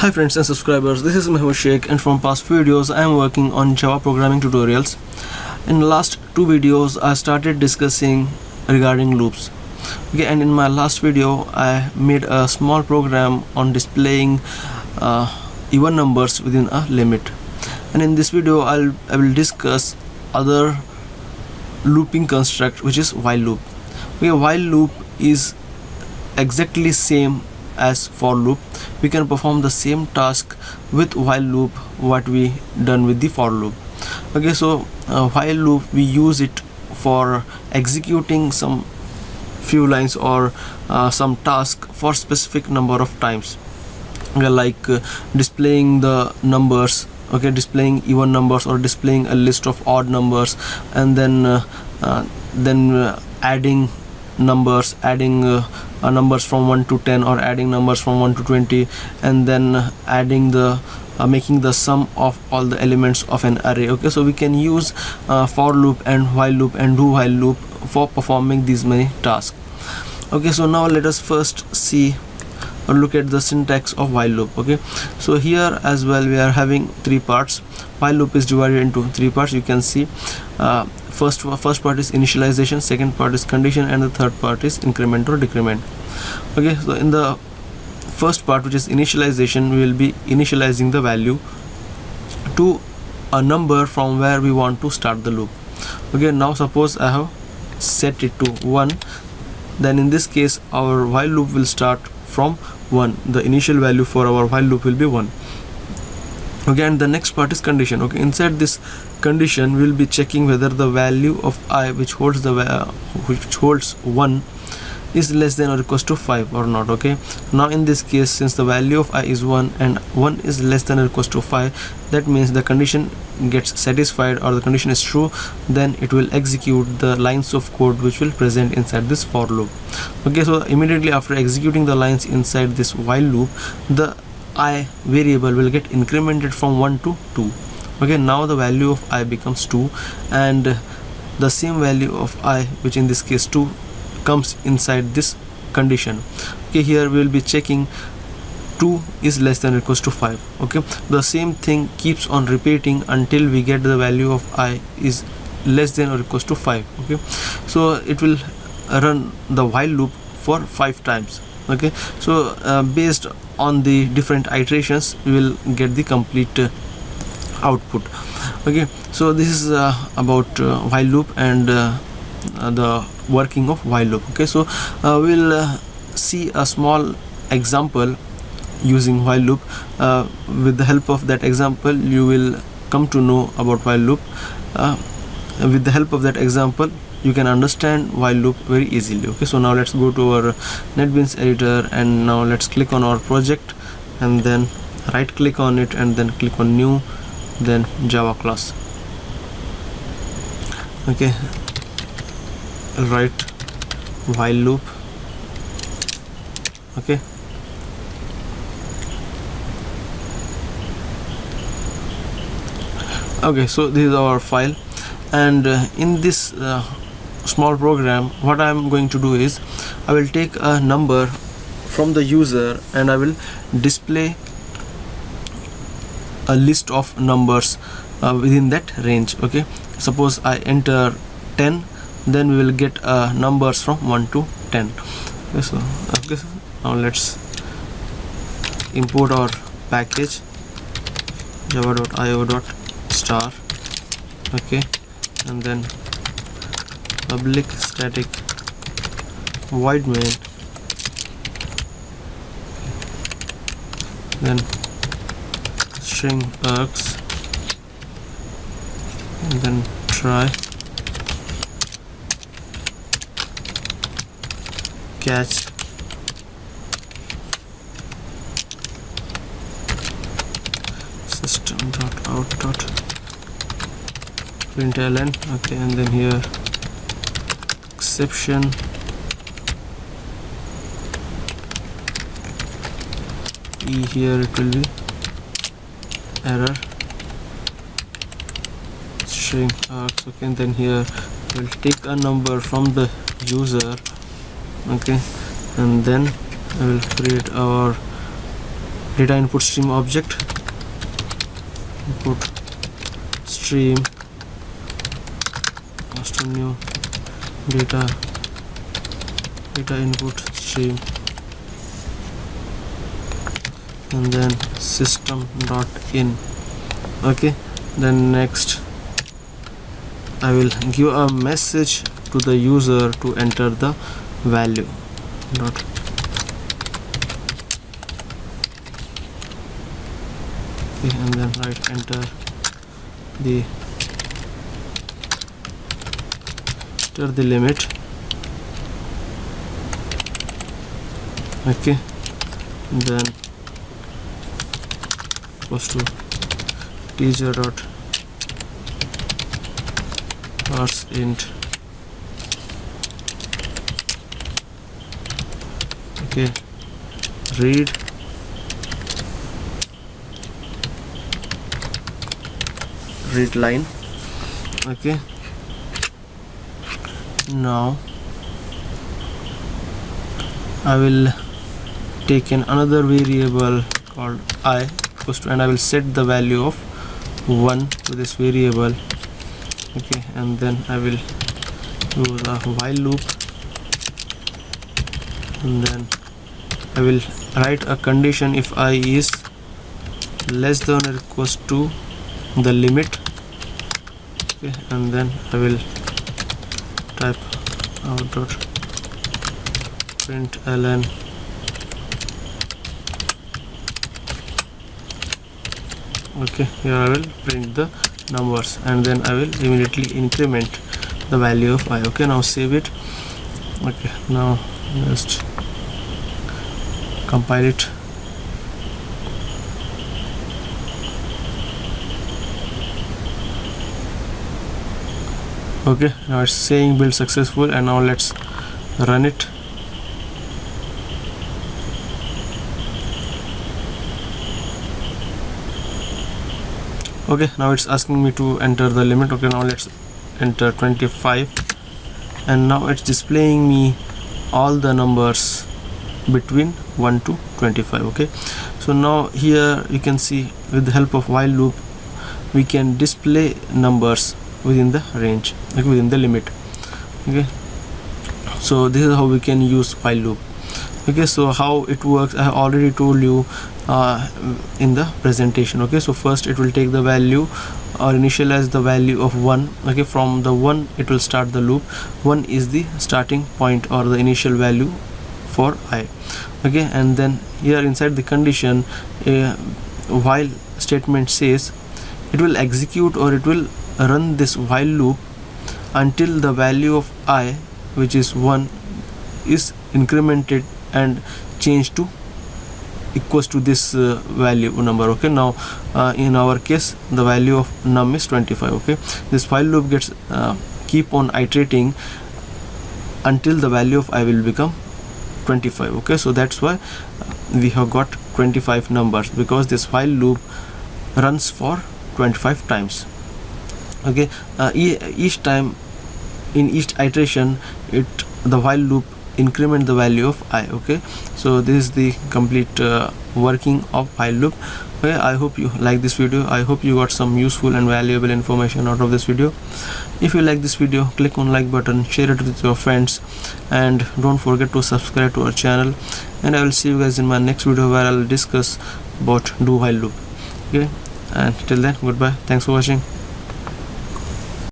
Hi friends and subscribers, this is Mahmoud Sheikh, and from past videos I am working on Java programming tutorials. In the last two videos I started discussing regarding loops. Okay, and in my last video I made a small program on displaying even numbers within a limit. And in this video I will discuss other looping construct, which is while loop. Okay, while loop is exactly same as for loop. We can perform the same task with while loop what we done with the for loop. Okay, so while loop we use it for executing some few lines or some task for specific number of times. Okay, like displaying the numbers, okay, displaying even numbers or displaying a list of odd numbers, and then adding numbers, adding numbers from 1 to 10 or adding numbers from 1 to 20, and then adding the making the sum of all the elements of an array. Okay, so we can use for loop and while loop and do while loop for performing these many tasks. Okay, so now let us first see or look at the syntax of while loop. Okay, so here as well we are having three parts. While loop is divided into three parts. You can see first part is initialization, second part is condition, and the third part is increment or decrement. Okay, so in the first part, which is initialization, we will be initializing the value to a number from where we want to start the loop. Okay, now suppose I have set it to 1, then in this case our while loop will start from 1. The initial value for our while loop will be 1. Okay, and the next part is condition. Okay, inside this condition we will be checking whether the value of I, which holds 1, is less than or equals to 5 or not. Okay, now in this case, since the value of I is 1 and 1 is less than or equals to 5, that means the condition gets satisfied or the condition is true. Then it will execute the lines of code which will present inside this for loop. Okay, so immediately after executing the lines inside this while loop, the I variable will get incremented from 1 to 2. Okay, now the value of I becomes 2, and the same value of I, which in this case 2, comes inside this condition. Okay, here we will be checking 2 is less than or equals to 5. Okay, the same thing keeps on repeating until we get the value of I is less than or equals to 5. Okay, so it will run the while loop for 5 times. Okay, so based on the different iterations we will get the complete output. Okay, so this is about while loop and the working of while loop. Okay, so we'll see a small example using while loop. With the help of that example you will come to know about while loop. With the help of that example you can understand while loop very easily. Okay, so now let's go to our NetBeans editor, and now let's click on our project and then right click on it and then click on new, then Java class. Okay, write while loop. Okay, okay, so this is our file, and in this small program what I am going to do is I will take a number from the user and I will display a list of numbers within that range. Okay, suppose I enter 10, then we will get numbers from 1 to 10. Okay, so now let's import our package java.io.star. okay, and then public static void main, then string args, and then try catch system.out.println. okay, and then here exception here it will be error string args. okay, and then here we'll take a number from the user. Okay, and then I will create our data input stream object, input stream, custom new data input stream, and then system.in. okay, then next I will give a message to the user to enter the value dot okay, and then write enter the limit. okay, and then equals to teacher dot parse int. okay, read line. okay, now I will take in another variable called I equals to, and I will set the value of 1 to this variable. okay, and then I will use a while loop, and then I will write a condition if I is less than or equals to the limit. okay, and then I will type out dot println okay, here I will print the numbers, and then I will immediately increment the value of I. okay, now save it. okay, now just compile it. okay, now it's saying build successful, and now let's run it. okay, now it's asking me to enter the limit. okay, now let's enter 25, and now it's displaying me all the numbers between 1 to 25. okay, so now here you can see with the help of while loop we can display numbers within the range, like within the limit. okay, so this is how we can use while loop. okay, so how it works I have already told you in the presentation. okay, so first it will take the value or initialize the value of 1. okay, from the 1 it will start the loop. 1 is the starting point or the initial value for I. okay, and then here inside the condition while statement says it will execute or it will run this while loop until the value of I, which is 1, is incremented and changed to equals to this value number. okay, now in our case the value of num is 25. okay, this while loop gets keep on iterating until the value of I will become 25. okay, so that's why we have got 25 numbers, because this while loop runs for 25 times. okay, each time in each iteration the while loop increment the value of I. okay, so this is the complete working of while loop. okay, I hope you like this video. I hope you got some useful and valuable information out of this video. If you like this video, click on like button, share it with your friends, and don't forget to subscribe to our channel. And I will see you guys in my next video where I will discuss about do while loop. okay, and till then, goodbye. Thanks for watching.